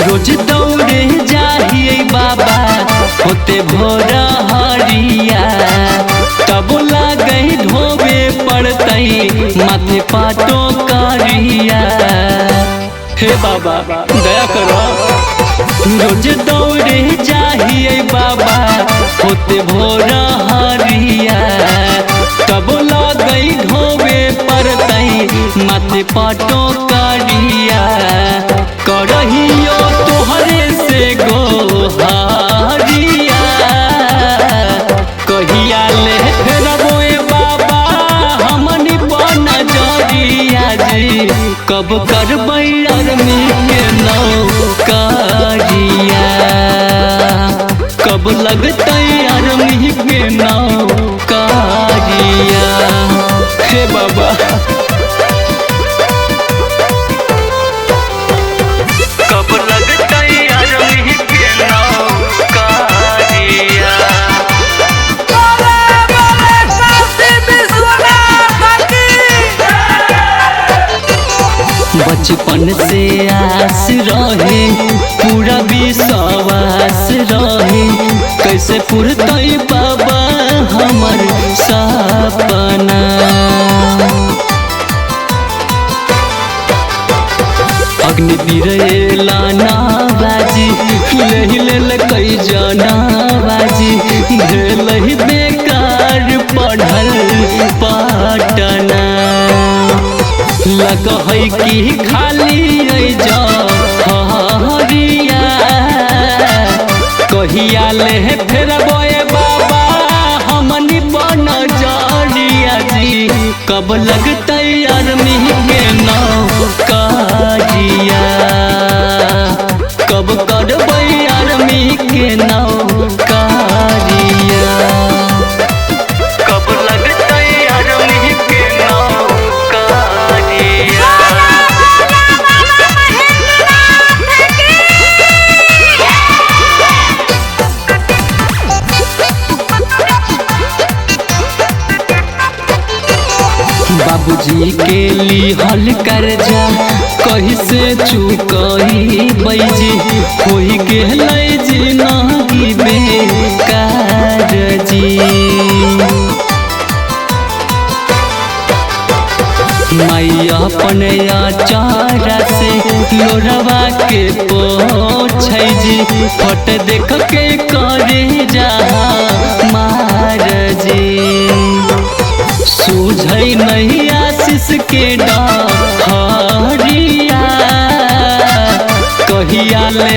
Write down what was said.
रोज दौड़े जाहिए बाबा होते भोर हरिया, तब लागे ढोबे पड़तई माथे पाटो करिया। हे बाबा दया करो। रोज दौड़े जाहिए बाबा होते भोर हरिया, तब लागे ढोबे पड़तई माथे पाटो करिया। करहियो तोहरे से गोहारिया, कहिया ले फेरबो ए बाबा हमनी पर नजरिया जी। कब करबै आर्मी के नौकरिया, कब लगतै आर्मी के नौकरिया। हे बाबा बचपन से आस रहे पूरा विश्वास रहे, कैसे पुरतई बाबा हमर सपना। अग्निवीर लाना बाजी लही लेल कई जाना बाजी, भेल बेकार पढ़ल पटना। लग है कि खाली हरिया, कहिया ले फेरबो ए बाबा हमनी पर नजरिया जी। कब लगतै आर्मी के नौकरिया, कब करबै आर्मी के नौकरिया। कब लगतै आर्मी के नौकरिया। बाबूजी के लिहल कर्जा कहीं से चुकई बैजी, होई गेलै जिंदगी बेकार जी। माई अपन आचारा से लोरवा के पोछै जी, फट देख के करे जा मार जी। सूझै नहीं आशीष के डरिया, कहिया ले